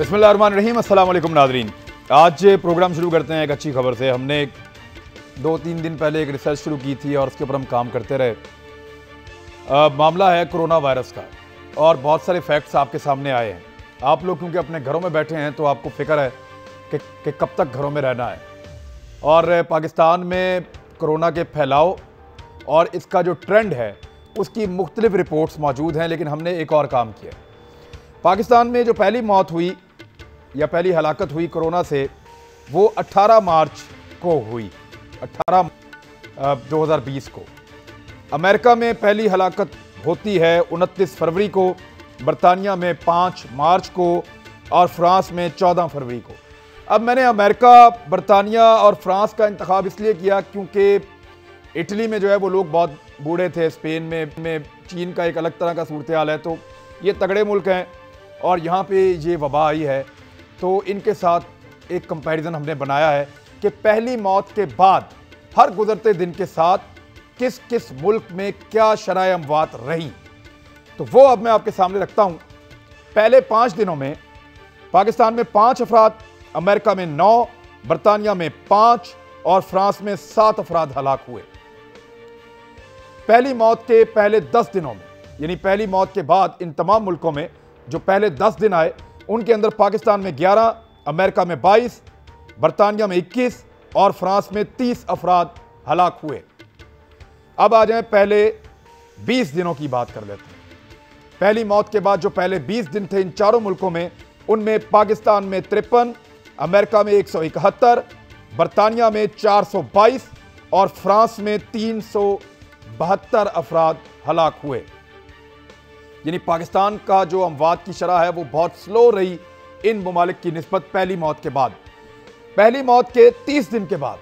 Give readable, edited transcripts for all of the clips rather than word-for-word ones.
बिस्मिल्लाहिर्रहमानिर्रहीम। अस्सलाम वालेकुम नाज़रीन। आज प्रोग्राम शुरू करते हैं एक अच्छी खबर से। हमने 2-3 दिन पहले एक रिसर्च शुरू की थी और उसके ऊपर हम काम करते रहे। मामला है कोरोना वायरस का और बहुत सारे फैक्ट्स आपके सामने आए हैं। आप लोग क्योंकि अपने घरों में बैठे हैं तो आपको फिक्र है कि कब तक घरों में रहना है। और पाकिस्तान में कोरोना के फैलाव और इसका जो ट्रेंड है उसकी मुख्तलिफ रिपोर्ट्स मौजूद हैं, लेकिन हमने एक और काम किया। पाकिस्तान में जो पहली मौत हुई या पहली हलाकत हुई कोरोना से वो 18 मार्च को हुई, 2020 को। अमेरिका में पहली हलाकत होती है 29 फरवरी को, बरतानिया में 5 मार्च को और फ्रांस में 14 फरवरी को। अब मैंने अमेरिका, बरतानिया और फ्रांस का इंतखाब इसलिए किया क्योंकि इटली में जो है वो लोग बहुत बूढ़े थे, स्पेन में चीन का एक अलग तरह का सूरत हाल है, तो ये तगड़े मुल्क हैं और यहाँ पे ये वबा आई है, तो इनके साथ एक कंपैरिजन हमने बनाया है कि पहली मौत के बाद हर गुजरते दिन के साथ किस किस मुल्क में क्या शरह अमवात रही, तो वो अब मैं आपके सामने रखता हूँ। पहले 5 दिनों में पाकिस्तान में 5 अफराद, अमेरिका में 9, बरतानिया में 5 और फ्रांस में 7 अफराद हलाक हुए। पहली मौत के पहले 10 दिनों में, यानी पहली मौत के बाद इन तमाम मुल्कों में जो पहले 10 दिन आए उनके अंदर पाकिस्तान में 11, अमेरिका में 22, बरतानिया में 21 और फ्रांस में 30 अफराद हलाक हुए। अब आ जाएं पहले 20 दिनों की बात कर लेते हैं। पहली मौत के बाद जो पहले 20 दिन थे इन चारों मुल्कों में, उनमें पाकिस्तान में 53, अमेरिका में 171, बरतानिया में 422 और फ्रांस में 372 अफराद हलाक हुए। यानी पाकिस्तान का जो अमवात की शरह है वो बहुत स्लो रही इन ममालिक की निस्बत पहली मौत के बाद। पहली मौत के 30 दिन के बाद,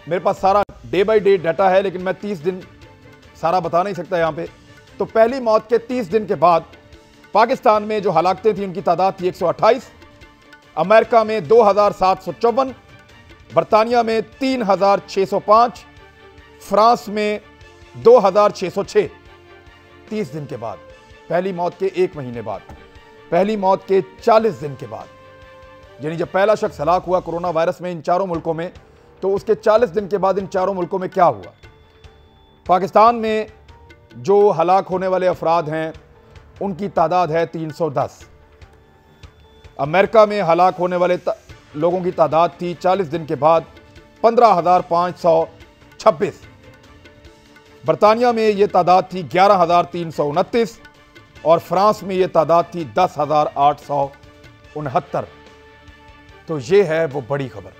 मेरे पास सारा डे बाय डे डाटा है लेकिन मैं 30 दिन सारा बता नहीं सकता यहाँ पे। तो पहली मौत के 30 दिन के बाद पाकिस्तान में जो हलाकतें थी उनकी तादाद थी 128, अमेरिका में 2754, बरतानिया में 3605, फ्रांस में 2606। 30 दिन के बाद, पहली मौत के 1 महीने बाद, पहली मौत के 40 दिन के बाद, यानी जब पहला शख्स हलाक हुआ कोरोना वायरस में इन चारों मुल्कों में, तो उसके 40 दिन के बाद इन चारों मुल्कों में क्या हुआ। पाकिस्तान में जो हलाक होने वाले अफराद हैं उनकी तादाद है 310। अमेरिका में हलाक होने वाले लोगों की तादाद थी 40 दिन के बाद 15,526। बरतानिया में ये तादाद थी 11,329 और फ्रांस में ये तादाद थी 10,869। तो ये है वो बड़ी खबर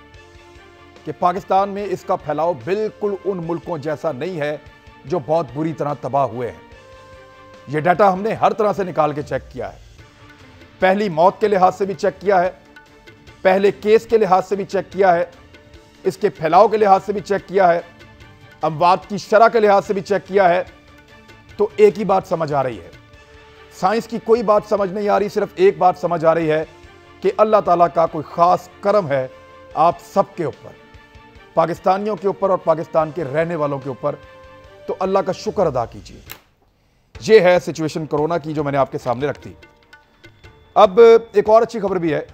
कि पाकिस्तान में इसका फैलाव बिल्कुल उन मुल्कों जैसा नहीं है जो बहुत बुरी तरह तबाह हुए हैं। ये डाटा हमने हर तरह से निकाल के चेक किया है। पहली मौत के लिहाज से भी चेक किया है, पहले केस के लिहाज से भी चेक किया है, इसके फैलाव के लिहाज से भी चेक किया है, अमवात की शरह के लिहाज से भी चेक किया है। तो एक ही बात समझ आ रही है, साइंस की कोई बात समझ नहीं आ रही, सिर्फ एक बात समझ आ रही है कि अल्लाह ताला का कोई ख़ास करम है आप सबके ऊपर, पाकिस्तानियों के ऊपर और पाकिस्तान के रहने वालों के ऊपर। तो अल्लाह का शुक्र अदा कीजिए। ये है सिचुएशन कोरोना की जो मैंने आपके सामने रख दी। अब एक और अच्छी खबर भी है,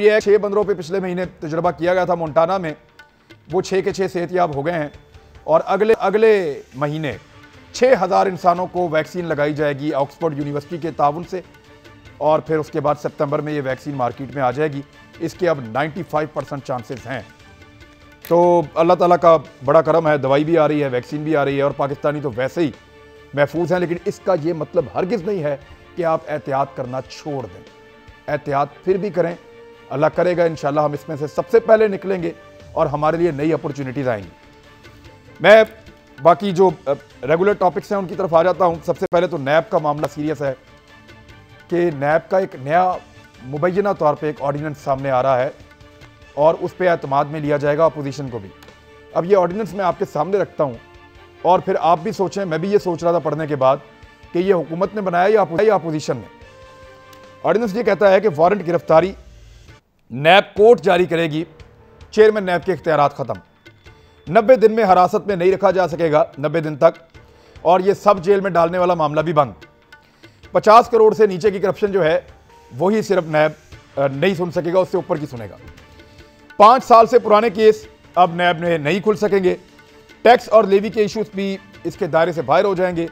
ये है 6 बंदरों पे पिछले महीने तजुर्बा किया गया था मोन्टाना में, वो 6 के 6 सेहतयाब हो गए हैं और अगले महीने 6000 इंसानों को वैक्सीन लगाई जाएगी ऑक्सफोर्ड यूनिवर्सिटी के ताउन से, और फिर उसके बाद सितंबर में ये वैक्सीन मार्केट में आ जाएगी। इसके अब 95% चांसेस हैं। तो अल्लाह ताला का बड़ा करम है, दवाई भी आ रही है, वैक्सीन भी आ रही है और पाकिस्तानी तो वैसे ही महफूज हैं। लेकिन इसका ये मतलब हरगिज़ नहीं है कि आप एहतियात करना छोड़ दें। एहतियात फिर भी करें, अल्लाह करेगा इंशाल्लाह हम इसमें से सबसे पहले निकलेंगे और हमारे लिए नई अपॉर्चुनिटीज़ आएंगी। मैं बाकी जो रेगुलर टॉपिक्स हैं उनकी तरफ आ जाता हूं। सबसे पहले तो नैब का मामला सीरियस है कि नैब का एक नया मुबैना तौर पे एक ऑर्डिनेंस सामने आ रहा है और उस पर एतमाद में लिया जाएगा अपोजिशन को भी। अब ये ऑर्डिनेंस मैं आपके सामने रखता हूं और फिर आप भी सोचें, मैं भी ये सोच रहा था पढ़ने के बाद कि ये हुकूमत ने बनाया या अपोजिशन ने। ऑर्डिनेंस ये कहता है कि वारंट गिरफ्तारी नैब कोर्ट जारी करेगी, चेयरमैन नैब के इख्तियारात ख़त्म, 90 दिन में हिरासत में नहीं रखा जा सकेगा 90 दिन तक, और ये सब जेल में डालने वाला मामला भी बंद। 50 करोड़ से नीचे की करप्शन जो है वही सिर्फ नैब नहीं सुन सकेगा, उससे ऊपर की सुनेगा। 5 साल से पुराने केस अब नैब में नहीं खुल सकेंगे। टैक्स और लेवी के इश्यूज भी इसके दायरे से बाहर हो जाएंगे।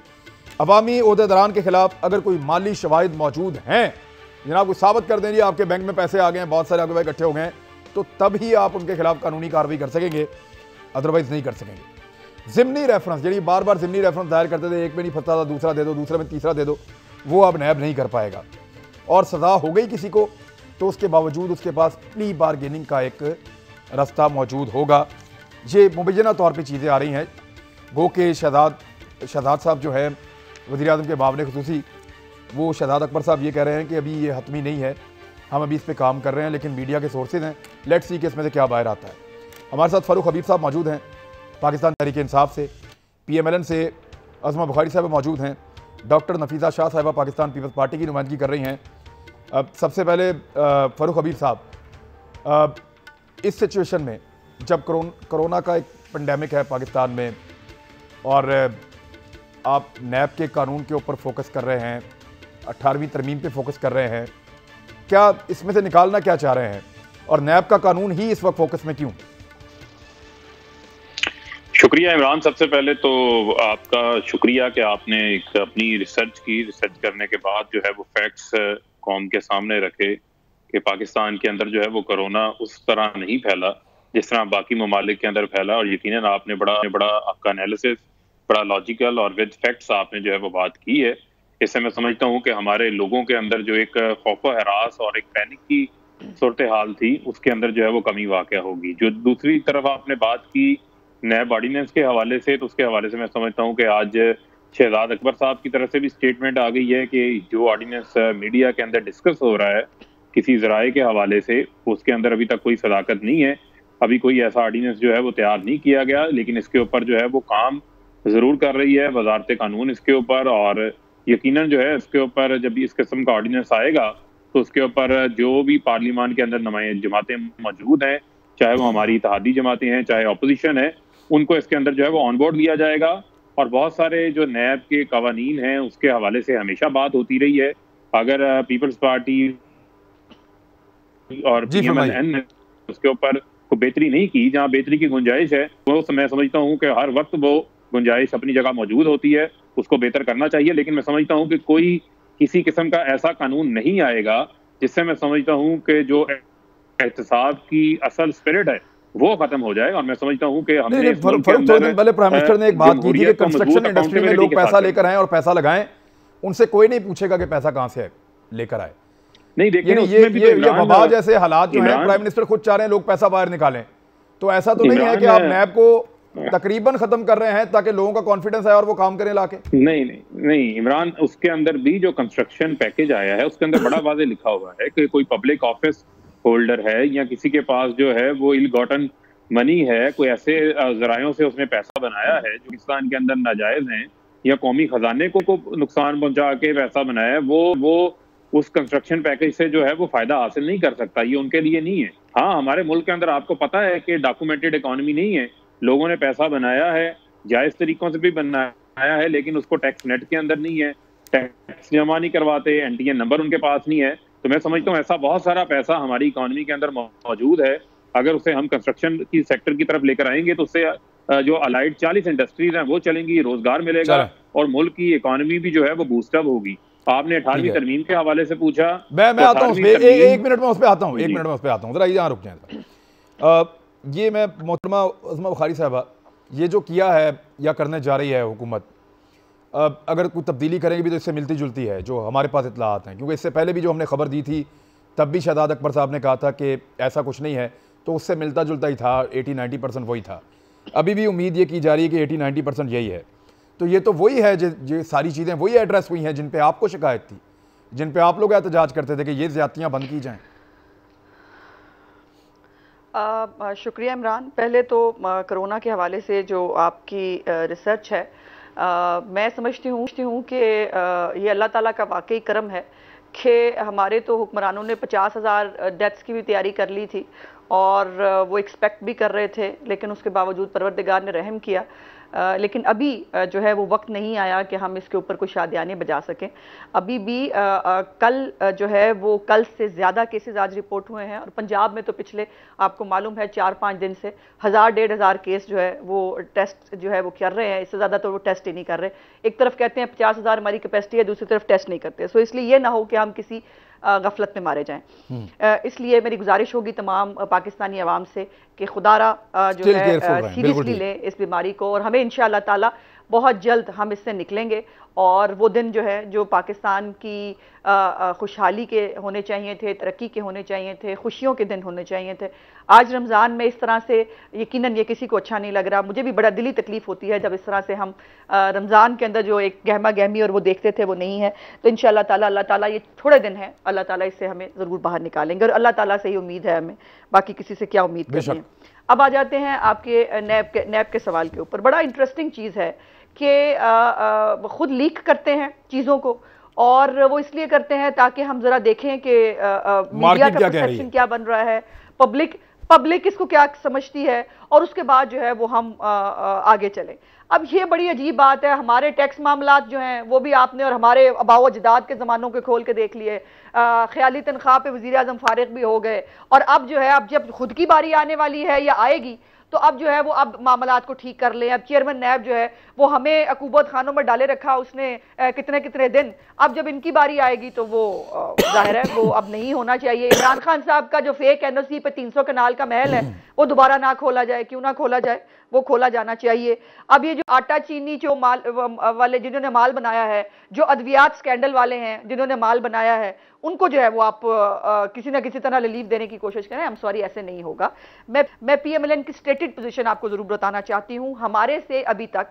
अवामी ओहदेदारान के खिलाफ अगर कोई माली शवाहिद मौजूद हैं, जनाब कोई साबित कर देंगे आपके बैंक में पैसे आ गए हैं, बहुत सारे अगवा इकट्ठे हो गए हैं, तो तब ही आप उनके खिलाफ कानूनी कार्रवाई कर सकेंगे, अदरवाइज नहीं कर सकेंगे। जिमनी रेफरेंस, यानी बार बार जिमनी रेफरेंस दायर करते थे, एक में नहीं फंसता था, दूसरा दे दो, दूसरे में तीसरा दे दो, वो अब नैब नहीं कर पाएगा। और सजा हो गई किसी को तो उसके बावजूद उसके पास प्ली बारगेनिंग का एक रास्ता मौजूद होगा। ये मुबैना तौर पे चीज़ें आ रही हैं। गो के शहजाद साहब जो है वज़ीर आज़म के मामले खुसूसी, वो शहजाद अकबर साहब ये कह रहे हैं कि अभी ये हतमी नहीं है, हम अभी इस पर काम कर रहे हैं, लेकिन मीडिया के सोर्सेज हैं, लेट्स सी कि इसमें से क्या बाहर आता है। हमारे साथ फ़ारूक हबीब साहब मौजूद हैं पाकिस्तान तहरीक इंसाफ से, PMLN से अज़मा बुखारी साहब मौजूद हैं, डॉक्टर नफीसा शाह साहिबा पाकिस्तान पीपल्स पार्टी की नुमाइंदगी कर रही हैं। अब सबसे पहले फ़ारूक हबीब साहब, इस सिचुएशन में जब कोरोना का एक पेंडेमिक है पाकिस्तान में और आप नैब के कानून के ऊपर फोकस कर रहे हैं, 18वीं तरमीम पे फोकस कर रहे हैं, क्या इसमें से निकालना क्या चाह रहे हैं और नैब का कानून ही इस वक्त फोकस में क्यों? शुक्रिया इमरान, सबसे पहले तो आपका शुक्रिया कि आपने एक अपनी रिसर्च की, रिसर्च करने के बाद जो है वो फैक्ट्स कौम के सामने रखे कि पाकिस्तान के अंदर जो है वो कोरोना उस तरह नहीं फैला जिस तरह बाकी ममालिक के अंदर फैला। और यकीनन आपने बड़ा आपका एनालिसिस बड़ा लॉजिकल और विद फैक्ट्स आपने जो है वो बात की है। इससे मैं समझता हूँ कि हमारे लोगों के अंदर जो एक खौफ हरास और एक पैनिक की सूरत हाल थी, उसके अंदर जो है वो कमी वाक़या होगी। जो दूसरी तरफ आपने बात की नैब ऑर्डिनेंस के हवाले से, तो उसके हवाले से मैं समझता हूँ कि आज शहजाद अकबर साहब की तरफ से भी स्टेटमेंट आ गई है कि जो ऑर्डिनेंस मीडिया के अंदर डिस्कस हो रहा है किसी ज़राए के हवाले से, उसके अंदर अभी तक कोई सदाकत नहीं है। अभी कोई ऐसा ऑर्डिनेंस जो है वो तैयार नहीं किया गया, लेकिन इसके ऊपर जो है वो काम ज़रूर कर रही है वजारत कानून इसके ऊपर। और यकीनन जो है इसके ऊपर जब इस किस्म का ऑर्डिनेंस आएगा तो उसके ऊपर जो भी पार्लियामान के अंदर नुमाइंदे जमातें मौजूद हैं, चाहे वो हमारी इत्तेहादी जमातें हैं, चाहे अपोजिशन है, उनको इसके अंदर जो है वो ऑन बोर्ड लिया जाएगा। और बहुत सारे जो नैब के कवानीन हैं उसके हवाले से हमेशा बात होती रही है। अगर पीपल्स पार्टी और PMLN ने उसके ऊपर को बेहतरी नहीं की, जहाँ बेहतरी की गुंजाइश है, वो मैं समझता हूँ कि हर वक्त वो गुंजाइश अपनी जगह मौजूद होती है, उसको बेहतर करना चाहिए। लेकिन मैं समझता हूँ कि कोई किसी किस्म का ऐसा कानून नहीं आएगा जिससे मैं समझता हूँ कि जो एहतसाब की असल स्पिरिट है वो खत्म हो जाए। और मैं समझता हूँ कि हमने पहले प्राइम मिनिस्टर ने एक बात की थी कि कंस्ट्रक्शन इंडस्ट्री में लोग पैसा लेकर आए और पैसा लगाएं, उनसे कोई नहीं पूछेगा कि पैसा कहां से लेकर आए। नहीं देखिए, ये वबा जैसे हालात जो हैं, प्राइम मिनिस्टर खुद चाह रहे हैं लोग पैसा बाहर निकालें, तो ऐसा तो नहीं है कि आप नैब को तकरीबन खत्म कर रहे हैं ताकि लोगों का कॉन्फिडेंस आए और वो काम करें लाके? नहीं इमरान, उसके अंदर भी जो कंस्ट्रक्शन पैकेज आया है उसके अंदर बड़ा वाज़ेह लिखा हुआ है कि कोई पब्लिक ऑफिस होल्डर है या किसी के पास जो है वो इल गॉटन मनी है, कोई ऐसे जरायों से उसने पैसा बनाया है जो पाकिस्तान के अंदर नाजायज हैं या कौमी खजाने को नुकसान पहुंचा के पैसा बनाया है, वो उस कंस्ट्रक्शन पैकेज से जो है वो फायदा हासिल नहीं कर सकता। ये उनके लिए नहीं है। हाँ, हमारे मुल्क के अंदर आपको पता है कि डॉक्यूमेंटेड इकोनॉमी नहीं है, लोगों ने पैसा बनाया है, जायज तरीकों से भी बनाया है, लेकिन उसको टैक्स नेट के अंदर नहीं है, टैक्स जमा नहीं करवाते, NTA नंबर उनके पास नहीं है। तो मैं समझता हूँ ऐसा बहुत सारा पैसा हमारी इकोनॉमी के अंदर मौजूद है, अगर उसे हम कंस्ट्रक्शन की सेक्टर की तरफ लेकर आएंगे तो उससे जो अलाइड 40 इंडस्ट्रीज हैं वो चलेंगी, रोजगार मिलेगा और मुल्क की इकोनॉमी भी जो है वो बूस्टअप होगी। आपने 18वीं तरमीम के हवाले से पूछा, मैं आता हूँ, एक मिनट में उस पर आता हूँ, जरा यहाँ रुक जाए। ये मैं मोहतरमा अज़मा बुखारी साहबा, ये जो किया है या करने जा रही है हुकूमत, अगर कोई तब्दीली करेंगे भी तो इससे मिलती जुलती है जो हमारे पास इत्तलात हैं, क्योंकि इससे पहले भी जो हमने खबर दी थी तब भी शहजाद अकबर साहब ने कहा था कि ऐसा कुछ नहीं है, तो उससे मिलता जुलता ही था, 80-90% वही था। अभी भी उम्मीद ये की जा रही है कि 80-90% यही है। तो ये तो वही है जो सारी चीज़ें वही एड्रेस हुई हैं जिन पे आपको शिकायत थी, जिन पे आप लोग एहतजाज करते थे कि ये ज़्यादतियाँ बंद की जाएँ। शुक्रिया इमरान। पहले तो कोरोना के हवाले से जो आपकी रिसर्च है, मैं समझती हूँ कि ये अल्लाह ताला का वाकई करम है कि हमारे तो हुक्मरानों ने 50,000 डेथ्स की भी तैयारी कर ली थी और वो एक्सपेक्ट भी कर रहे थे, लेकिन उसके बावजूद परवरदिगार ने रहम किया। लेकिन अभी जो है वो वक्त नहीं आया कि हम इसके ऊपर कुछ शादियाने बजा सकें। अभी भी कल जो है वो कल से ज़्यादा केसेस आज रिपोर्ट हुए हैं, और पंजाब में तो पिछले आपको मालूम है 4-5 दिन से 1000-1500 केस जो है वो टेस्ट जो है वो कर रहे हैं। इससे ज़्यादा तो वो टेस्ट ही नहीं कर रहे। एक तरफ कहते हैं 50,000 हमारी कैपेसिटी है, दूसरी तरफ टेस्ट नहीं करते। सो इसलिए ये ना हो कि हम किसी गफलत में मारे जाएं। इसलिए मेरी गुजारिश होगी तमाम पाकिस्तानी अवाम से कि खुदारा जो है सीरियसली ले इस बीमारी को, और हमें इंशाअल्लाह ताला बहुत जल्द हम इससे निकलेंगे। और वो दिन जो है जो पाकिस्तान की खुशहाली के होने चाहिए थे, तरक्की के होने चाहिए थे, खुशियों के दिन होने चाहिए थे। आज रमज़ान में इस तरह से यकीनन ये किसी को अच्छा नहीं लग रहा। मुझे भी बड़ा दिली तकलीफ होती है जब इस तरह से हम रमज़ान के अंदर जो एक गहमा गहमी और वो देखते थे वो नहीं है। तो इंशाअल्लाह ताला अल्लाह ताला ये थोड़े दिन है, अल्लाह ताला इससे हमें ज़रूर बाहर निकालेंगे, और अल्लाह ताला से ही उम्मीद है हमें, बाकी किसी से क्या उम्मीद करनी है। अब आ जाते हैं आपके नैब के सवाल के ऊपर। बड़ा इंटरेस्टिंग चीज़ है कि खुद लीक करते हैं चीज़ों को, और वो इसलिए करते हैं ताकि हम जरा देखें कि मीडिया का परसेप्शन क्या बन रहा है, पब्लिक इसको क्या समझती है, और उसके बाद जो है वो हम आगे चलें। अब ये बड़ी अजीब बात है, हमारे टैक्स मामलात जो हैं वो भी आपने और हमारे आबाओ अजदाद के ज़मानों के खोल के देख लिए। ख्याली तनख्वाह पे वज़ीर आज़म फारिग भी हो गए, और अब जो है अब जब खुद की बारी आने वाली है या आएगी तो अब जो है वो अब मामलात को ठीक कर लें। अब चेयरमैन नैब जो है वो हमें अकूबत खानों में डाले रखा उसने कितने कितने दिन, अब जब इनकी बारी आएगी तो वो जाहिर है वो अब नहीं होना चाहिए। इमरान खान साहब का जो फेक एनओसी पे 300 कनाल का महल है वो दोबारा ना खोला जाए, क्यों ना खोला जाए, वो खोला जाना चाहिए। अब ये जो आटा चीनी जो माल वाले जिन्होंने माल बनाया है, जो अद्वियात स्कैंडल वाले हैं जिन्होंने माल बनाया है, उनको जो है वो आप किसी ना किसी तरह रिलीफ देने की कोशिश करें। आई एम सॉरी, ऐसे नहीं होगा। मैं पीएमएलएन की स्टेटेड पोजीशन आपको जरूर बताना चाहती हूं। हमारे से अभी तक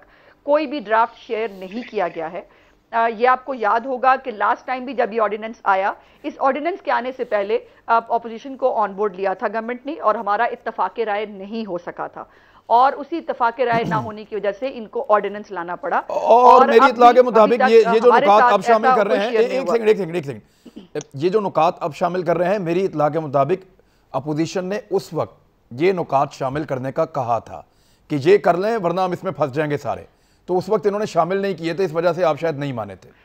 कोई भी ड्राफ्ट शेयर नहीं किया गया है। ये आपको याद होगा कि लास्ट टाइम भी जब ये ऑर्डिनेंस आया, इस ऑर्डिनेंस के आने से पहले ऑपोजिशन को ऑन बोर्ड लिया था गवर्नमेंट ने, और हमारा इत्तफाक़ राय नहीं हो सका था, और उसी इत्तफाक़ राय ना होने की वजह से इनको ऑर्डिनेंस लाना पड़ा। और मेरी इत्तला के मुताबिक ये जो नुकात अब शामिल कर रहे हैं, एक सेकंड, ये जो नुकात अब शामिल कर रहे हैं, मेरी इत्तला के मुताबिक अपोजिशन ने उस वक्त ये नुकात शामिल करने का कहा था कि ये कर लें वरना हम इसमें फंस जाएंगे सारे, तो उस वक्त इन्होंने शामिल नहीं किए थे, इस वजह से आप शायद नहीं माने थे।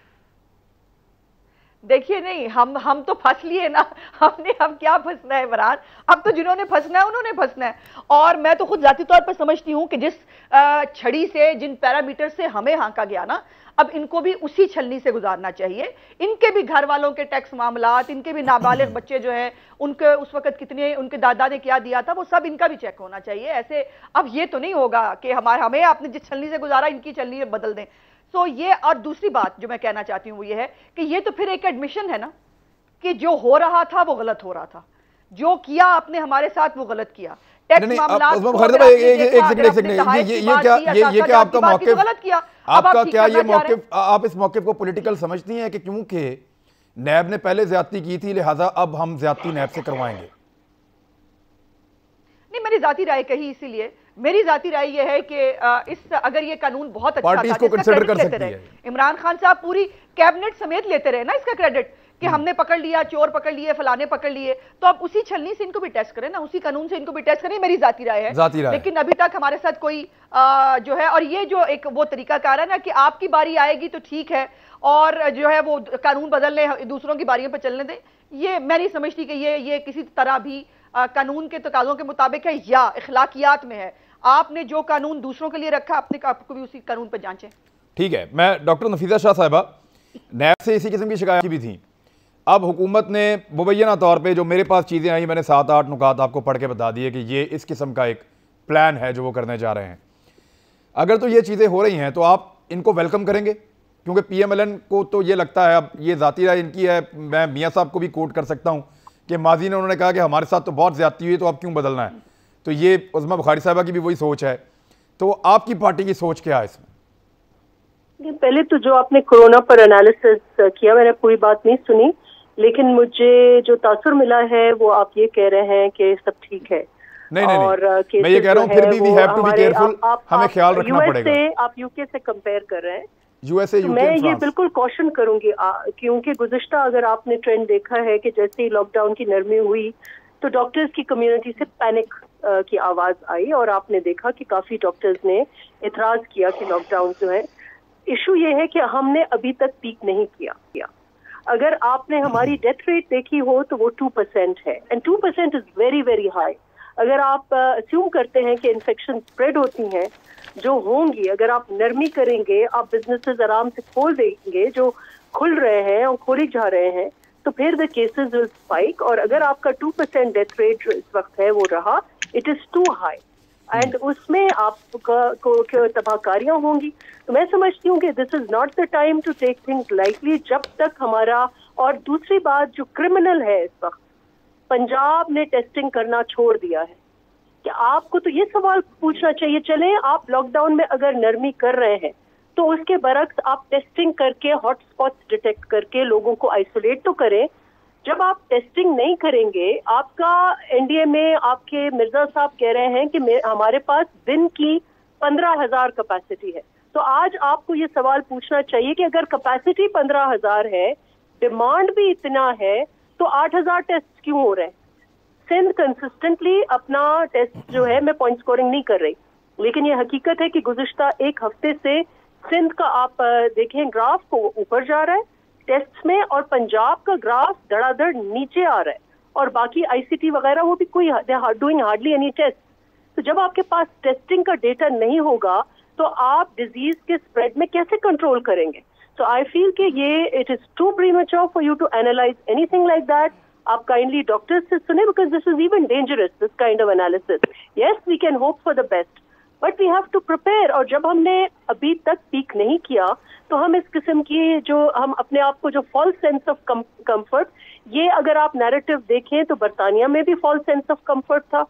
देखिए नहीं, हम तो फंस लिए ना, हम क्या फंसना है इमरान, अब तो जिन्होंने फंसना है उन्होंने फंसना है। और मैं तो खुद जाती तौर पर समझती हूं कि जिस छड़ी से, जिन पैरामीटर से हमें हांका गया ना, अब इनको भी उसी छलनी से गुजारना चाहिए। इनके भी घर वालों के टैक्स मामलात, इनके भी नाबालिग बच्चे जो हैं उनके उस वक्त कितने उनके दादा ने क्या दिया था, वो सब इनका भी चेक होना चाहिए। ऐसे अब ये तो नहीं होगा कि हमें आपने जिस छलनी से गुजारा इनकी छलनी बदल दें। तो ये, और दूसरी बात जो मैं कहना चाहती हूँ वो ये है कि ये तो फिर एक एडमिशन है ना कि जो हो रहा था वो गलत हो रहा था, जो किया आपने हमारे साथ वो गलत किया। टैक्स मामलात आपका मौक़िफ़, आपका क्या ये मौक़िफ़, आप इस मौक़िफ़ को पॉलिटिकल समझती हैं कि क्योंकि नैब ने पहले ज्यादती की थी लिहाजा अब हम ज्यादती नैब से करवाएंगे? नहीं, मेरी जाती राय कही इसीलिए, मेरी जाती राय यह है कि इस अगर ये कानून बहुत अच्छा था, इसको कंसीडर कर सकती है। इमरान खान साहब पूरी कैबिनेट समेत लेते रहे ना इसका क्रेडिट कि हमने पकड़ लिया, चोर पकड़ लिए, फलाने पकड़ लिए, तो अब उसी छलनी से इनको भी टेस्ट करें ना, उसी कानून से इनको भी टेस्ट करें। मेरी जाती राय है। लेकिन अभी तक हमारे साथ कोई जो है, और ये जो एक वो तरीका कार है ना कि आपकी बारी आएगी तो ठीक है, और जो है वो कानून बदलने, दूसरों की बारियों पर चलने दें, ये मैं नहीं समझती कि ये किसी तरह भी कानून के तकाज़ों के मुताबिक है या इखलाकियात में है। आपने जो कानून दूसरों के लिए रखा, अपने आपको भी उसी कानून पर जांचें। ठीक है। मैं डॉक्टर नफीसा शाह साहिबा, नैब से इसी किस्म की शिकायत भी थी। अब हुकूमत ने मुबैना तौर पे जो मेरे पास चीज़ें आई, मैंने 7-8 नुकात आपको पढ़ के बता दिए कि ये इस किस्म का एक प्लान है जो वो करने जा रहे हैं। अगर तो ये चीज़ें हो रही हैं तो आप इनको वेलकम करेंगे? क्योंकि पीएमएलएन को तो ये लगता है, अब ये ज़ाती राय इनकी है, मैं मियाँ साहब को भी कोट कर सकता हूँ कि माजी ने उन्होंने कहा कि हमारे साथ तो बहुत ज़्यादती हुई तो अब क्यों बदलना है। तो ये उज़मा बुखारी साहिबा की भी वही सोच है। तो आपकी पार्टी की सोच क्या है इसमें? पहले तो जो आपने कोरोना पर एनालिसिस किया, मैंने पूरी बात नहीं सुनी, लेकिन मुझे जो तासुर मिला है वो आप ये कह रहे हैं कि सब ठीक है। नहीं, मैं ये कह रहा हूँ फिर भी we have to be careful, हमें ख्याल रखना पड़ेगा। आप यूके से कंपेयर कर रहे हैं, यूएसए, तो मैं ये बिल्कुल कॉशन करूंगी, क्योंकि गुज़िश्ता अगर आपने ट्रेंड देखा है कि जैसे ही लॉकडाउन की नरमी हुई तो डॉक्टर्स की कम्युनिटी से पैनिक की आवाज आई और आपने देखा कि काफी डॉक्टर्स ने इतराज किया कि लॉकडाउन जो है, इशू ये है कि हमने अभी तक पीक नहीं किया। अगर आपने हमारी डेथ रेट देखी हो तो वो 2% है, and 2% is very very high. अगर आप अस्यूम करते हैं कि इन्फेक्शन स्प्रेड होती हैं जो होंगी, अगर आप नरमी करेंगे, आप बिजनेसेस आराम से खोल देंगे जो खुल रहे हैं और खोले जा रहे हैं, तो फिर द केसेस विल स्पाइक। और अगर आपका 2% डेथ रेट जो इस वक्त है वो रहा, it is too high, and उसमें आपको तबाहकारियां होंगी। तो मैं समझती हूँ कि this is not the time to take things lightly जब तक हमारा। और दूसरी बात, जो क्रिमिनल है इस वक्त, पंजाब ने टेस्टिंग करना छोड़ दिया है। कि आपको तो ये सवाल पूछना चाहिए, चले आप लॉकडाउन में अगर नरमी कर रहे हैं तो उसके बरक्स आप टेस्टिंग करके हॉटस्पॉट्स डिटेक्ट करके लोगों को आइसोलेट तो करें। जब आप टेस्टिंग नहीं करेंगे, आपका एनडीए में आपके मिर्जा साहब कह रहे हैं कि हमारे पास दिन की 15,000 कैपेसिटी है, तो आज आपको ये सवाल पूछना चाहिए कि अगर कैपेसिटी 15,000 है, डिमांड भी इतना है, तो 8,000 टेस्ट क्यों हो रहे हैं? सिंध कंसिस्टेंटली अपना टेस्ट जो है, मैं पॉइंट स्कोरिंग नहीं कर रही, लेकिन ये हकीकत है कि गुज़िश्ता एक हफ्ते से सिंध का आप देखें ग्राफ को ऊपर जा रहा है टेस्ट में, और पंजाब का ग्राफ धड़ाधड़ नीचे आ रहा है, और बाकी आईसीटी वगैरह वो भी कोई डूइंग हार्डली एनी टेस्ट। तो जब आपके पास टेस्टिंग का डेटा नहीं होगा तो आप डिजीज के स्प्रेड में कैसे कंट्रोल करेंगे? सो आई फील कि ये it is too premature for you to analyse anything like that. आप काइंडली डॉक्टर्स से सुने, because this is even dangerous, this kind of analysis. Yes, we can hope for the best, but we have to prepare. और जब हमने अभी तक peak नहीं किया तो हम इस किस्म की जो हम अपने आप को जो फॉल्स सेंस ऑफ कंफर्ट, ये अगर आप नैरेटिव देखें तो बरतानिया में भी फॉल्स सेंस ऑफ कंफर्ट था,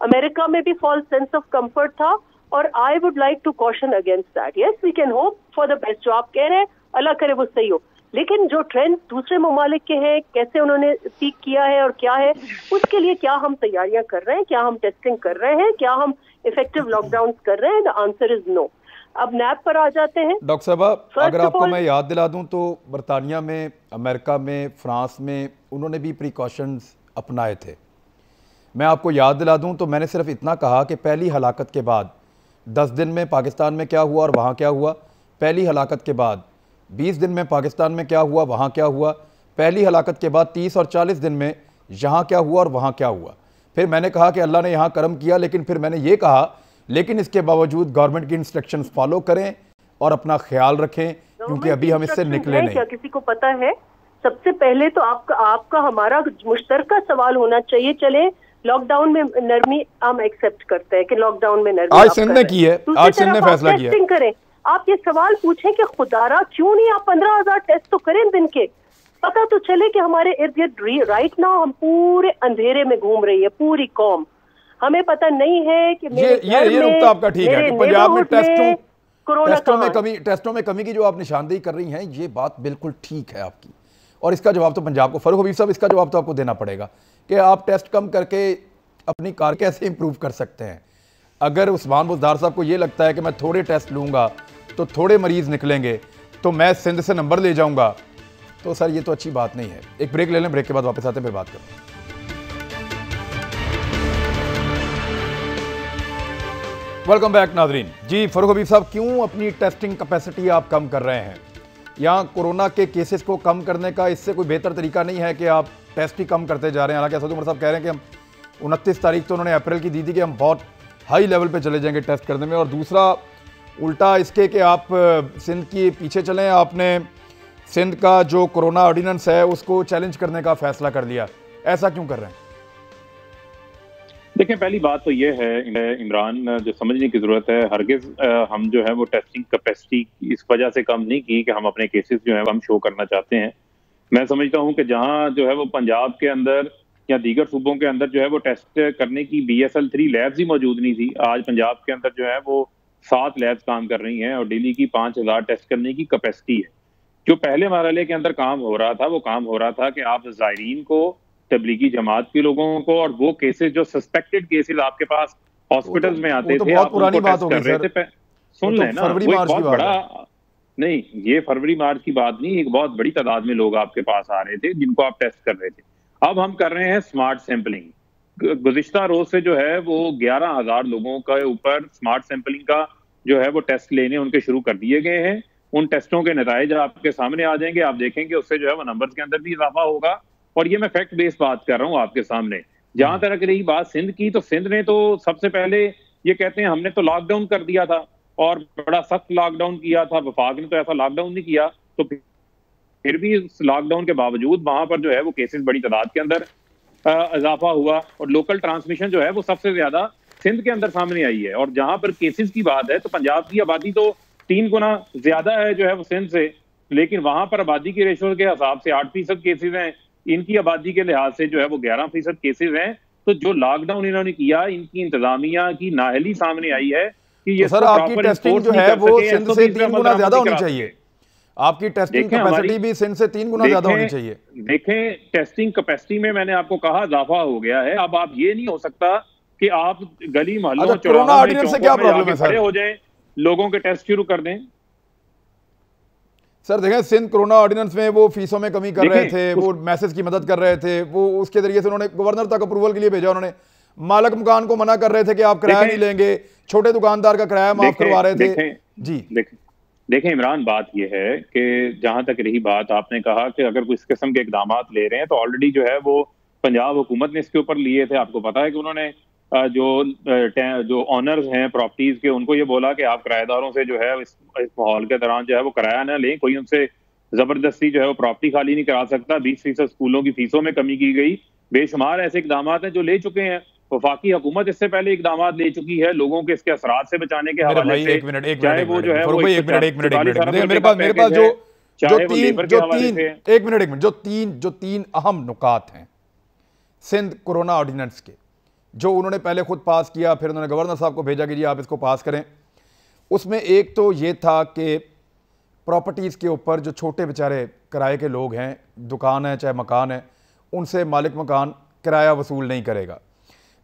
अमेरिका में भी फॉल्स सेंस ऑफ कंफर्ट था, और I would like to caution against that. Yes, we can hope for the best. जो आप कह रहे हैं अल्लाह करे वो सही हो, लेकिन जो ट्रेंड दूसरे ममालिक के हैं, कैसे उन्होंने पीक किया है और क्या है, उसके लिए क्या हम तैयारियां कर रहे हैं, क्या हम टेस्टिंग कर रहे हैं, क्या हम इफेक्टिव लॉकडाउन कर रहे हैं? The answer is no. अब नैब पर आ जाते हैं। डॉक्टर साहबा, अगर आपको मैं याद दिला दूं तो बरतानिया में, अमेरिका में, फ्रांस में उन्होंने भी प्रिकॉशंस अपनाए थे। मैं आपको याद दिला दूं तो मैंने सिर्फ इतना कहा कि पहली हलाकत के बाद 10 दिन में पाकिस्तान में क्या हुआ और वहाँ क्या हुआ, पहली हलाकत के बाद 20 दिन में पाकिस्तान में क्या हुआ, वहाँ क्या हुआ, पहली हलाकत के बाद 30 और 40 दिन में यहाँ क्या हुआ और वहाँ क्या हुआ। फिर मैंने कहा कि अल्लाह ने यहाँ करम किया, लेकिन फिर मैंने ये कहा लेकिन इसके बावजूद गवर्नमेंट की इंस्ट्रक्शंस फॉलो करें और अपना ख्याल रखें, क्योंकि अभी हम इससे निकले नहीं। क्या किसी को पता है? सबसे पहले तो आपका हमारा मुश्तरका सवाल होना चाहिए, चले लॉकडाउन में नरमी हम एक्सेप्ट करते हैं कि लॉकडाउन में नरमी आज सिंध ने की है, आज सिंध ने फैसला किया। टेस्टिंग करें। आप ये सवाल पूछें कि खुदारा क्यों नहीं आप 15,000 टेस्ट तो करें दिन के, पता तो चले कि हमारे इर्द गिर्द राइट नाउ हम पूरे अंधेरे में घूम रही है पूरी कौम। हमें पता नहीं है कि ये नुकता आपका ठीक है कि पंजाब में टेस्टों में कमी की जो आप निशानदेही कर रही हैं, ये बात बिल्कुल ठीक है आपकी, और इसका जवाब तो पंजाब को, फरूख हबीब साहब, इसका जवाब तो आपको देना पड़ेगा कि आप टेस्ट कम करके अपनी कार कैसे इंप्रूव कर सकते हैं। अगर उस्मान बुज़दार साहब को ये लगता है कि मैं थोड़े टेस्ट लूँगा तो थोड़े मरीज निकलेंगे तो मैं सिंध से नंबर ले जाऊँगा, तो सर ये तो अच्छी बात नहीं है। एक ब्रेक ले लें, ब्रेक के बाद वापस आते हैं, फिर बात करें। वेलकम बैक नाजरीन। जी फरूख हबीब साहब, क्यों अपनी टेस्टिंग कैपेसिटी आप कम कर रहे हैं? यहाँ कोरोना के केसेस को कम करने का इससे कोई बेहतर तरीका नहीं है कि आप टेस्ट ही कम करते जा रहे हैं? हालांकि असद उमर साहब कह रहे हैं कि हम 29 तारीख तो उन्होंने अप्रैल की दी थी कि हम बहुत हाई लेवल पे चले जाएंगे टेस्ट करने में, और दूसरा उल्टा इसके कि आप सिंध के पीछे चलें, आपने सिंध का जो कोरोना ऑर्डिनेंस है उसको चैलेंज करने का फैसला कर लिया। ऐसा क्यों कर रहे हैं? देखिए, पहली बात तो ये है इमरान, जो समझने की जरूरत है, हरगिज हम जो है वो टेस्टिंग कैपेसिटी इस वजह से कम नहीं की कि हम अपने केसेस जो है हम शो करना चाहते हैं। मैं समझता हूँ कि जहाँ जो है वो पंजाब के अंदर या दीगर सूबों के अंदर जो है वो टेस्ट करने की BSL-3 लैब्स ही मौजूद नहीं थी, आज पंजाब के अंदर जो है वो 7 लैब्स काम कर रही हैं और डेली की 5,000 टेस्ट करने की कैपेसिटी है। जो पहले मरहले के अंदर काम हो रहा था, वो काम हो रहा था कि आप ज़ायरीन को, तबलीगी जमात के लोगों को, और वो केसेस जो सस्पेक्टेड केसेस आपके पास हॉस्पिटल्स में आते थे, बहुत पुरानी बात हो गई सर। सुन लें ना, वो एक बहुत बड़ा नहीं, ये फरवरी मार्च की बात नहीं, एक बहुत बड़ी तादाद में लोग आपके पास आ रहे थे जिनको आप टेस्ट कर रहे थे। अब हम कर रहे हैं स्मार्ट सैंपलिंग। गुज़िश्ता रोज से जो है वो 11,000 लोगों के ऊपर स्मार्ट सैंपलिंग का जो है वो टेस्ट लेने उनके शुरू कर दिए गए हैं। उन टेस्टों के नतीजे आपके सामने आ जाएंगे, आप देखेंगे उससे जो है वो नंबर्स के अंदर भी इजाफा होगा। और ये मैं फैक्ट बेस्ड बात कर रहा हूँ आपके सामने। जहां तक रही बात सिंध की, तो सिंध ने तो सबसे पहले ये कहते हैं हमने तो लॉकडाउन कर दिया था और बड़ा सख्त लॉकडाउन किया था, वफाक ने तो ऐसा लॉकडाउन नहीं किया। तो फिर भी इस लॉकडाउन के बावजूद वहां पर जो है वो केसेस बड़ी तादाद के अंदर इजाफा हुआ और लोकल ट्रांसमिशन जो है वो सबसे ज्यादा सिंध के अंदर सामने आई है। और जहां पर केसेस की बात है तो पंजाब की आबादी तो 3 गुना ज्यादा है जो है वो सिंध से, लेकिन वहां पर आबादी की रेशो के हिसाब से 8% केसेस हैं, इनकी आबादी के लिहाज से जो है वो 11% केसेस हैं। तो जो लॉकडाउन इन्होंने किया, इनकी इंतजामिया की नाअहली सामने आई है कि ये तो सर आपकी टेस्टिंग जो है वो सिंध से 3 गुना ज्यादा होनी चाहिए। आपकी टेस्टिंग कैपेसिटी भी सिंध से 3 गुना ज्यादा होनी चाहिए। देखें, टेस्टिंग कैपेसिटी में मैंने आपको कहा इजाफा हो गया है। अब आप ये नहीं हो सकता कि आप गली मोहल्लों कोरोना ऑर्डिनेंस से क्या प्रॉब्लम है सर? हो जाए, लोगों के टेस्ट शुरू कर दें। सर देखें, सिंध कोरोना ऑर्डिनेंस में वो फीसों में कमी कर रहे थे, वो मैसेज की मदद कर रहे थे, वो उसके जरिए से उन्होंने गवर्नर तक अप्रूवल के लिए भेजा। उन्होंने मालिक मकान को मना कर रहे थे कि आप किराया नहीं लेंगे, छोटे दुकानदार का किराया माफ करवा रहे थे। जी देखें इमरान, बात यह है कि जहां तक रही बात, आपने कहा कि अगर इस किस्म के इकदाम ले रहे हैं तो ऑलरेडी जो है वो पंजाब हुकूमत ने इसके ऊपर लिए थे। आपको पता है कि उन्होंने जो ऑनर्स हैं प्रॉपर्टीज के, उनको ये बोला कि आप किराएदारों से जो है इस माहौल के दौरान जो है वो किराया ना लें, कोई उनसे जबरदस्ती जो है वो प्रॉपर्टी खाली नहीं करा सकता। 20% स्कूलों की फीसों में कमी की गई। बेशुमार ऐसे इकदाम हैं जो ले चुके हैं। वफाकी हुकूमत इससे पहले इकदाम ले चुकी है लोगों के इसके असरात से बचाने के हवाले से। चाहे वो जो है जो तीन अहम नुकात हैं सिंध कोरोना ऑर्डिनेंस के, जो उन्होंने पहले खुद पास किया, फिर उन्होंने गवर्नर साहब को भेजा कि जी आप इसको पास करें। उसमें एक तो ये था कि प्रॉपर्टीज़ के ऊपर जो छोटे बेचारे किराए के लोग हैं, दुकान है चाहे मकान है, उनसे मालिक मकान किराया वसूल नहीं करेगा।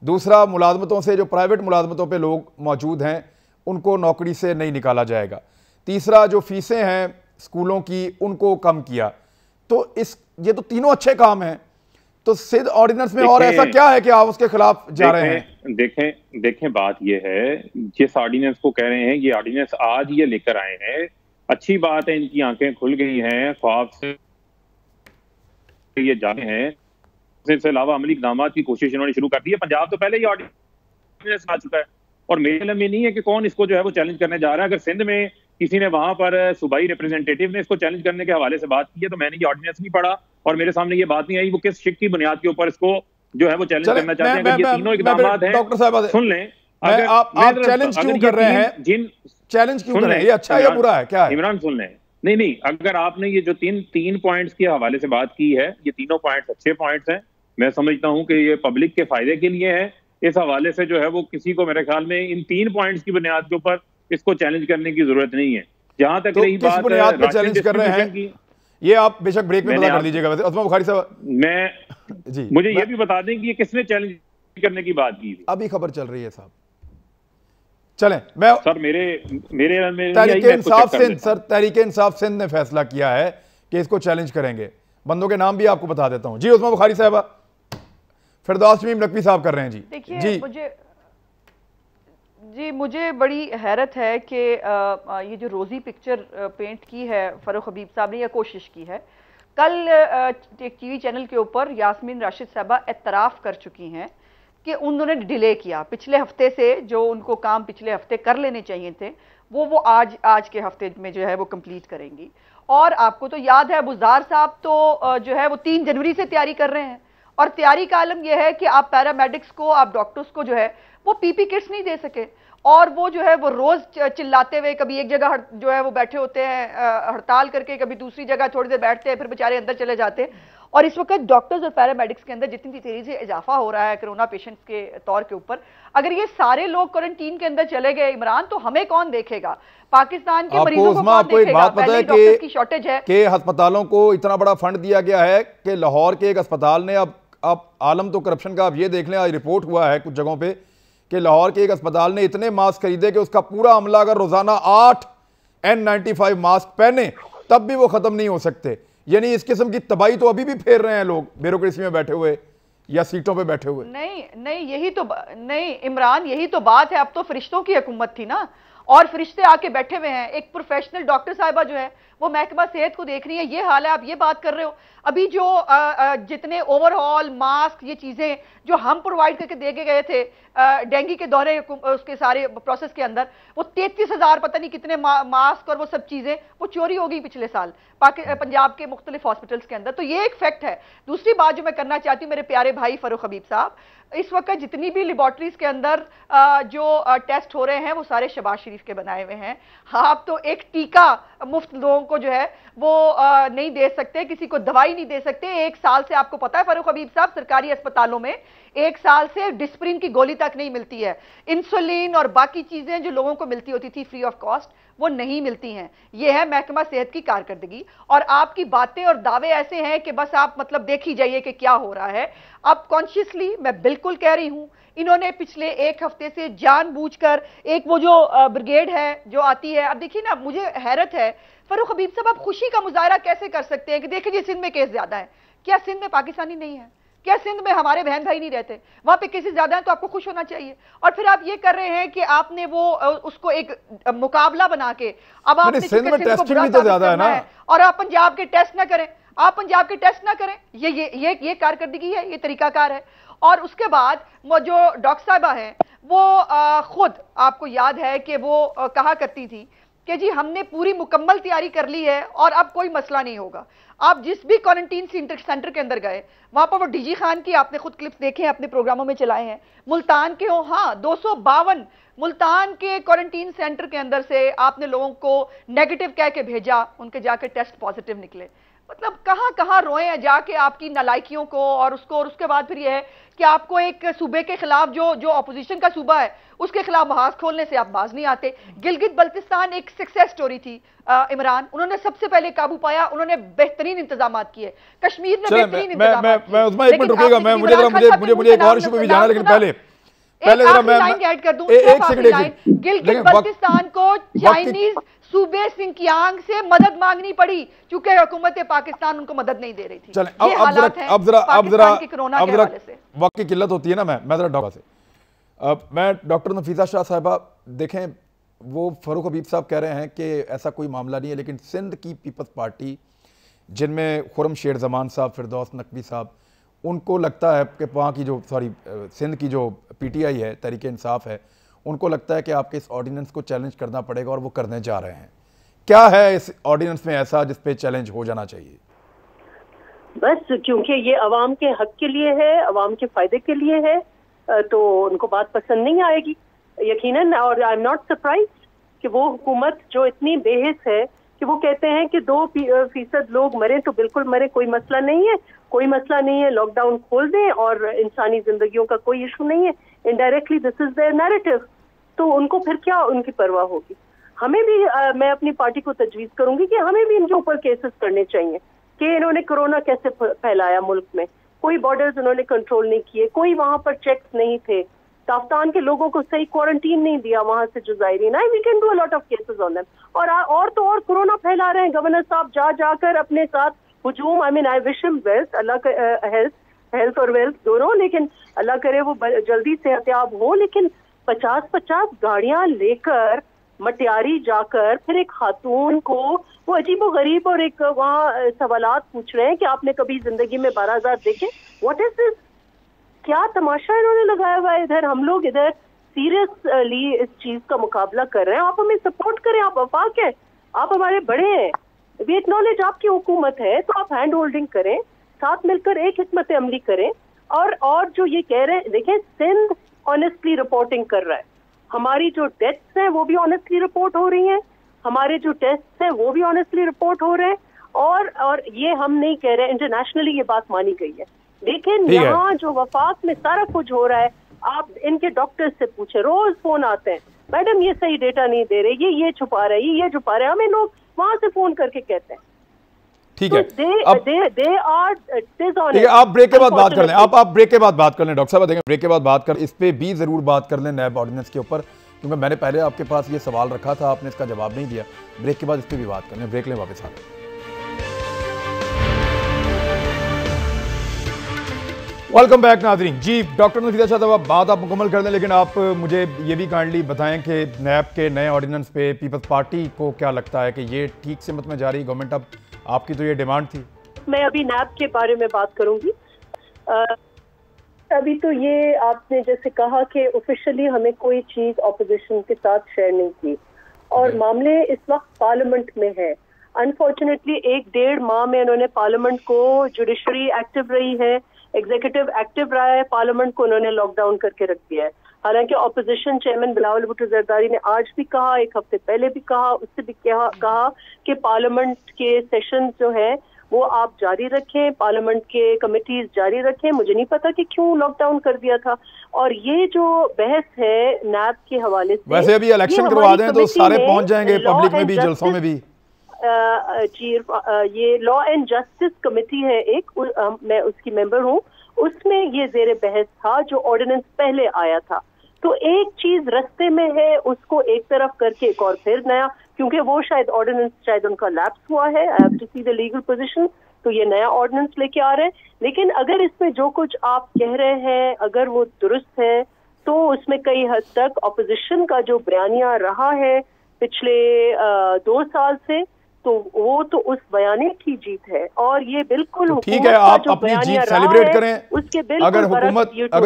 दूसरा, मुलाजमतों से, जो प्राइवेट मुलाजमतों पे लोग मौजूद हैं, उनको नौकरी से नहीं निकाला जाएगा। तीसरा, जो फीसें हैं स्कूलों की, उनको कम किया। तो ये तो तीनों अच्छे काम हैं। तो सिंध ऑर्डिनेंस में और ऐसा क्या है कि आप उसके खिलाफ जा रहे हैं? देखें बात ये है, जिस ऑर्डिनेंस को कह रहे हैं, ये ऑर्डिनेंस आज ये लेकर आए हैं, अच्छी बात है, इनकी आंखें खुल गई हैं, ख्वाब से ये जाने हैं। इससे अलावा अमली इक़दाम की कोशिश इन्होंने शुरू कर दी है। पंजाब तो पहले ही ऑर्डिनेंस आ चुका है और मेरे इल्म में नहीं है कि कौन इसको जो है वो चैलेंज करने जा रहा है। अगर सिंध में किसी ने वहां पर सूबाई रिप्रेजेंटेटिव ने इसको चैलेंज करने के हवाले से बात की है तो मैंने ये ऑर्डिनेंस नहीं पढ़ा और मेरे सामने ये बात नहीं आई वो किस शिक की बुनियाद के ऊपर इसको जो है वो चैलेंज करना चाहते हैं। अगर ये तीनों इक़दाम हैं, डॉक्टर साहब सुन लें, आप चैलेंज क्यों कर रहे हैं? चैलेंज क्यों कर रहे हैं? ये अच्छा है या बुरा है, क्या है? इमरान सुन लें, नहीं, अगर आपने ये जो तीन पॉइंट्स के हवाले से बात की है, ये तीनों पॉइंट्स अच्छे पॉइंट्स हैं। मैं समझता हूं कि ये पब्लिक के फायदे के लिए है। इस हवाले से जो है वो किसी को मेरे ख्याल में इन 3 पॉइंट्स की बुनियाद के ऊपर इसको चैलेंज करने की जरूरत नहीं है। जहां तक रही बात बुनियाद पे चैलेंज कर रहे हैं, ये आप बेशक ब्रेक में पता कर लीजिएगा। वैसे उस्मान बुखारी साहब, मुझे ये भी बता दें कि ये किसने चैलेंज करने की बात की? अभी खबर चल रही है साहब। चलें, मैं सर मेरे तहरीक इंसाफ सिंध ने फैसला किया है कि इसको चैलेंज करेंगे। बंदों के नाम भी आपको बता देता हूं। जी उस्मान बुखारी साहबा, फिरदौस शमीम नकवी साहब कर रहे हैं। जी देखिए, मुझे बड़ी हैरत है कि ये जो रोज़ी पिक्चर पेंट की है फ़ारूक हबीब साहब ने, यह कोशिश की है। कल एक टीवी चैनल के ऊपर यास्मीन राशिद साहबा एतराफ़ कर चुकी हैं कि उन्होंने डिले किया। पिछले हफ्ते से जो उनको काम पिछले हफ्ते कर लेने चाहिए थे वो आज के हफ्ते में जो है वो कंप्लीट करेंगी। और आपको तो याद है बुज़दार साहब तो जो है वो 3 जनवरी से तैयारी कर रहे हैं और तैयारी का आलम यह है कि आप पैरामेडिक्स को, आप डॉक्टर्स को जो है वो पीपी किट्स नहीं दे सके और वो जो है वो रोज चिल्लाते हुए कभी एक जगह जो है वो बैठे होते हैं हड़ताल करके, कभी दूसरी जगह थोड़ी देर बैठते हैं, फिर बेचारे अंदर चले जाते हैं। और इस वक्त डॉक्टर्स और पैरामेडिक्स के अंदर जितनी तेजी से इजाफा हो रहा है कोरोना पेशेंट्स के तौर के ऊपर, अगर ये सारे लोग क्वारंटीन के अंदर चले गए इमरान, तो हमें कौन देखेगा? पाकिस्तान के मरीजों को कौन देखेगा? पहले डॉक्टर्स की शॉर्टेज है कि अस्पतालों को इतना बड़ा फंड दिया गया है कि लाहौर के एक अस्पताल ने, अब आलम तो करप्शन का आप ये देख लें, आज रिपोर्ट हुआ है कुछ जगहों पे कि लाहौर के एक अस्पताल ने इतने मास्क खरीदे कि उसका पूरा अमला अगर रोजाना 8 N95 मास्क पहने तब भी वो खत्म नहीं हो सकते। यानी इस किस्म की तबाही तो अभी भी फेर रहे हैं लोग ब्यूरोक्रेसी में बैठे हुए। या सीटों पे बैठे हुए? नहीं नहीं, नहीं इमरान, यही तो बात है। अब तो फरिश्तों की हुकूमत थी ना, और फरिश्ते आके बैठे हुए हैं। एक प्रोफेशनल डॉक्टर साहिबा जो है वो महकमा सेहत को देख रही है। ये हाल है, आप ये बात कर रहे हो। अभी जो जितने ओवरऑल मास्क, ये चीजें जो हम प्रोवाइड करके दे के गए थे डेंगू के दौरे उसके सारे प्रोसेस के अंदर, वो 33,000 पता नहीं कितने मास्क और वो सब चीजें वो चोरी हो गई पिछले साल पंजाब के मुख्तलिफ हॉस्पिटल्स के अंदर। तो ये एक फैक्ट है। दूसरी बात जो मैं करना चाहती हूँ मेरे प्यारे भाई फारूक हबीब साहब, इस वक्त जितनी भी लेबॉर्ट्रीज के अंदर जो टेस्ट हो रहे हैं वो सारे शबाज शरीफ के बनाए हुए हैं। आप तो एक टीका मुफ्त लोगों को जो है वो नहीं दे सकते, किसी को दवाई नहीं दे सकते। 1 साल से आपको पता है फारूक हबीब साहब, सरकारी अस्पतालों में 1 साल से डिस्प्रिन की गोली तक नहीं मिलती है। इंसुलिन और बाकी चीजें जो लोगों को मिलती होती थी फ्री ऑफ कॉस्ट, वो नहीं मिलती हैं। यह है महकमा सेहत की कारकर्दगी। और आपकी बातें और दावे ऐसे हैं कि बस आप मतलब देख ही जाइए कि क्या हो रहा है। अब कॉन्शियसली मैं बिल्कुल कह रही हूं, इन्होंने पिछले 1 हफ्ते से जानबूझकर एक वो जो ब्रिगेड है जो आती है, अब देखिए ना, मुझे हैरत है फारूक हबीब साहब, आप खुशी का मुजाहरा कैसे कर सकते हैं कि देखिए जी सिंध में केस ज्यादा है। क्या सिंध में पाकिस्तानी नहीं है? क्या सिंध में हमारे बहन भाई नहीं रहते? वहां पे केसेस ज्यादा हैं तो आपको खुश होना चाहिए। और फिर आप ये कर रहे हैं कि आपने वो उसको एक मुकाबला बना के अब आपने सिंध में टेस्टिंग भी तो ज्यादा है ना, और आप पंजाब के टेस्ट ना करें, आप पंजाब के टेस्ट ना करें। ये कारकर्दगी है, ये तरीकाकार है। और उसके बाद वो जो डॉक्टर साहिबा हैं वो खुद आपको याद है कि वो कहा करती थी कि जी हमने पूरी मुकम्मल तैयारी कर ली है और अब कोई मसला नहीं होगा। आप जिस भी क्वारंटीन सेंटर के अंदर गए वहां पर वो डीजी खान की आपने खुद क्लिप्स देखे हैं, अपने प्रोग्रामों में चलाए हैं। मुल्तान के हो, हाँ 252 मुल्तान के क्वारंटीन सेंटर के अंदर से आपने लोगों को नेगेटिव कह के भेजा, उनके जाके टेस्ट पॉजिटिव निकले। मतलब कहां कहां रोए हैं जाके आपकी नालायकियों को। और उसके बाद फिर यह है कि आपको एक सूबे के खिलाफ जो अपोजिशन का सूबा है उसके खिलाफ महाज खोलने से आप बाज नहीं आते। गिलगित बल्तिस्तान एक सक्सेस स्टोरी थी इमरान, उन्होंने सबसे पहले काबू पाया, उन्होंने बेहतरीन इंतजाम किए। कश्मीर ने बेहतरीन इंतजाम मैं उसमें एक मिनट रुकिएगा, मुझे एक और इशू पे भी जाना, लेकिन पहले जरा मैं ऐड कर दूं। गिलगित बल्तिस्तान को चाइनीज सूबे सिंकियांग से मदद मांगनी पड़ी क्योंकि हुकूमत पाकिस्तान उनको मदद नहीं दे रही थी। चलें, अब जरा वक्त की किल्लत होती है ना, मैं जरा डॉक्टर से मैं डॉक्टर नफीसा शाह साहिबा, देखें वो फारूक हबीब साहब कह रहे हैं कि ऐसा कोई मामला नहीं है, लेकिन सिंध की पीपल्स पार्टी जिनमें खुरम शेर जमान साहब, फिरदौस नकवी साहब, उनको लगता है कि वहाँ की जो सिंध की जो PTI है, तहरीक इंसाफ है, उनको लगता है कि आपके इस ऑर्डिनेंस को चैलेंज करना पड़ेगा और वो करने जा रहे हैं। क्या है इस ऑर्डिनेंस में ऐसा जिस पे चैलेंज हो जाना चाहिए? बस क्योंकि ये अवाम के हक के लिए है, अवाम के फायदे के लिए है, तो उनको बात पसंद नहीं आएगी यकीनन। और आई एम नॉट सरप्राइज कि वो हुकूमत जो इतनी बेहिस है कि वो कहते हैं कि 2% लोग मरे तो बिल्कुल मरे, कोई मसला नहीं है, कोई मसला नहीं है, लॉकडाउन खोल दें और इंसानी जिंदगियों का कोई इशू नहीं है। Indirectly this is there narrative. तो उनको फिर क्या उनकी परवाह होगी? हमें भी मैं अपनी पार्टी को तजवीज़ करूंगी कि हमें भी इनके ऊपर केसेस करने चाहिए कि इन्होंने कोरोना कैसे फैलाया मुल्क में, कोई बॉर्डर्स इन्होंने कंट्रोल नहीं किए, कोई वहां पर चेक्स नहीं थे, ताफ्तान के लोगों को सही क्वारंटीन नहीं दिया वहां से जो जायरीन आए। We can do a lot of cases on them. और तो और कोरोना फैला रहे हैं गवर्नर साहब जाकर अपने साथ हुजूम। I mean I wish him wealth, Allah का हेल्थ और वेल्थ दोनों, लेकिन अल्लाह करे वो जल्दी सेहतयाब हो। लेकिन 50-50 गाड़ियां लेकर मटियारी जाकर फिर एक खातून को वो अजीबो गरीब और एक वहाँ सवालात पूछ रहे हैं कि आपने कभी जिंदगी में 12,000 देखे? What is this? क्या तमाशा इन्होंने लगाया हुआ है इधर? हम लोग इधर सीरियसली इस चीज का मुकाबला कर रहे हैं। आप हमें सपोर्ट करें, आप वफाक हैं, आप हमारे बड़े हैं, वी एक्नॉलेज आपकी हुकूमत है, तो आप हैंड होल्डिंग करें, साथ मिलकर एक हिकमत अमली करें। और जो ये कह रहे हैं, देखें सिंध ऑनेस्टली रिपोर्टिंग कर रहा है, हमारी जो डेथ्स हैं वो भी ऑनेस्टली रिपोर्ट हो रही हैं, हमारे जो टेस्ट हैं वो भी ऑनेस्टली रिपोर्ट हो रहे हैं। और ये हम नहीं कह रहे, इंटरनेशनली ये बात मानी गई है। लेकिन यहाँ जो वफाक में सारा कुछ हो रहा है, आप इनके डॉक्टर से पूछे, रोज फोन आते हैं, मैडम ये सही डेटा नहीं दे रहे, ये छुपा रहे, ये छुपा रहे, हमें लोग वहां से फोन करके कहते हैं। ठीक है, ठीक है, आप ब्रेक के बाद बात कर लें, आप ब्रेक के बाद बात कर लें, डॉक्टर साहब देंगे ब्रेक के बाद बात कर, इस पे भी जरूर बात कर लें नैब ऑर्डिनेंस के ऊपर, क्योंकि मैंने पहले आपके पास ये सवाल रखा था, आपने इसका जवाब नहीं दिया। ब्रेक के बाद इस पे भी बात कर लें, ब्रेक लें, वापस आ रहे हैं। वेलकम बैक नाजरीन। जी डॉक्टर नफीसा शाह साहब, बात आप मुकम्मल कर दें, लेकिन आप मुझे ये भी काइंडली बताएं कि नैब के नए ऑर्डिनेंस पे पीपल्स पार्टी को क्या लगता है कि ये ठीक सिमत में जा रही गवर्नमेंट? अब आपकी तो ये डिमांड थी। मैं अभी नैब के बारे में बात करूंगी। अभी तो ये आपने जैसे कहा कि ऑफिशियली हमें कोई चीज ऑपोजिशन के साथ शेयर नहीं की और मामले इस वक्त पार्लियामेंट में है। अनफॉर्चुनेटली 1-1.5 माह में इन्होंने पार्लियामेंट को, जुडिशरी एक्टिव रही है, एग्जीक्यूटिव एक्टिव रहा है, पार्लियामेंट को उन्होंने लॉकडाउन करके रख दिया है। हालांकि ऑपोजिशन चेयरमैन बिलावल भुट्टो जरदारी ने आज भी कहा, एक हफ्ते पहले भी कहा, उससे भी कहा कि पार्लियामेंट के सेशन जो है वो आप जारी रखें, पार्लियामेंट के कमिटीज जारी रखें। मुझे नहीं पता कि क्यों लॉकडाउन कर दिया था। और ये जो बहस है नैब के हवाले से, वैसे अभी इलेक्शन करवा दें तो सारे पहुंच जाएंगे पब्लिक में भी, जलसों में भी। जी ये लॉ एंड जस्टिस कमेटी है एक, मैं उसकी मेंबर हूँ। उसमें ये जेर बहस था जो ऑर्डिनेंस पहले आया था। तो एक चीज रस्ते में है, उसको एक तरफ करके एक और फिर नया, क्योंकि वो शायद ऑर्डिनेंस शायद उनका लैप्स हुआ है। I have to see the legal position. तो ये नया ऑर्डिनेंस लेके आ रहे हैं। लेकिन अगर इसमें जो कुछ आप कह रहे हैं अगर वो दुरुस्त है तो उसमें कई हद तक ऑपोजिशन का जो बयानिया रहा है पिछले 2 साल से, तो वो तो उस बयाने की जीत है। और ये बिल्कुल तो ठीक है, आप अपनी जीत सेलिब्रेट करें। उसके अगर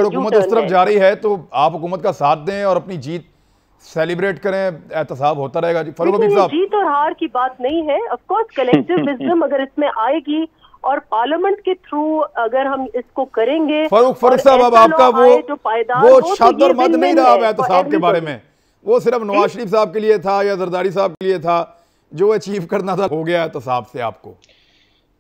हुकूमत उस तरफ जा रही है तो आप हुकूमत का साथ दें और अपनी जीत सेलिब्रेट करें, एहतसाब होता रहेगा। जी फारूक हबीब साहब, जीत और हार की बात नहीं है। ऑफ कोर्स कलेक्टिव विजडम अगर इसमें आएगी और पार्लियामेंट के थ्रू अगर हम इसको करेंगे। फारूक साहब, अब आपका वो शद और मद नहीं रहा एहतसाब के बारे में, वो सिर्फ नवाज शरीफ साहब के लिए था या जरदारी साहब के लिए था, जो अचीव करना था हो गया एहतसाब से आपको।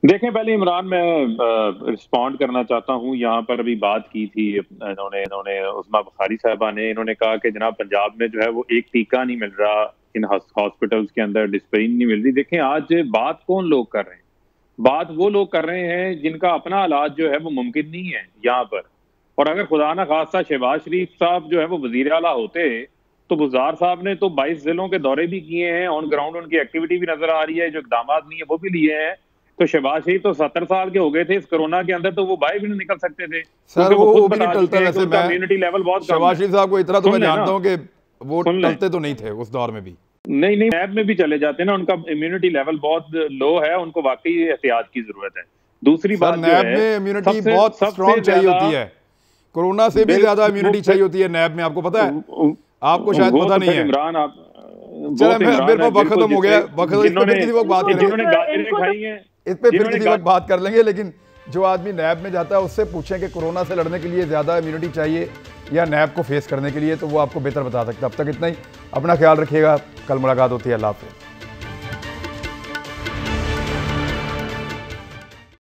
देखें, पहले इमरान मैं रिस्पॉन्ड करना चाहता हूँ। यहाँ पर अभी बात की थी इन्होंने उस्मा बुखारी साहबा ने, इन्होंने कहा कि जनाब पंजाब में जो है वो एक टीका नहीं मिल रहा, इन हॉस्पिटल्स के अंदर डिस्प्रिन नहीं मिल रही। देखें, आज बात कौन लोग कर रहे हैं? बात वो लोग कर रहे हैं जिनका अपना इलाज जो है वो मुमकिन नहीं है यहाँ पर। और अगर खुदा ना खास्ता शहबाज शरीफ साहब जो है वो वजीर आला होते तो बुज़दार साहब ने तो 22 जिलों के दौरे भी किए हैं, ऑन ग्राउंड उनकी एक्टिविटी भी नजर आ रही है, जो इकदाम नहीं है वो भी लिए हैं। तो शहबाज शरीफ तो 70 साल के हो गए थे इस कोरोना के अंदर, तो वो बाहर भी नहीं निकल सकते थे। सर वो भी नहीं टलता। वैसे मैं इम्यूनिटी लेवल बहुत शहबाज शरीफ साहब को इतना तो मैं जानता हूं कि वो टलते तो नहीं थे उस दौर में भी। नहीं, नैब में भी चले जाते हैं ना, उनका इम्यूनिटी लेवल बहुत लो है, उनको वाकई एहतियात की जरूरत है। दूसरी बात, नैब में इम्यूनिटी बहुत स्ट्रॉन्ग चाहिए होती है, कोरोना से भी ज्यादा इम्यूनिटी चाहिए होती है नैब में, आपको पता है? आपको शायद पता नहीं है। इमरान आप मेरे पास वक्त खत्म हो गया, इस पे फिर किसी वक्त बात कर लेंगे। लेकिन जो आदमी नैब में जाता है उससे पूछें कि कोरोना से लड़ने के लिए ज्यादा इम्यूनिटी चाहिए या नैब को फेस करने के लिए, तो वो आपको बेहतर बता सकता है। अब तक इतना ही, अपना ख्याल रखिएगा, कल मुलाकात होती है। अल्लाह हाफ़िज़।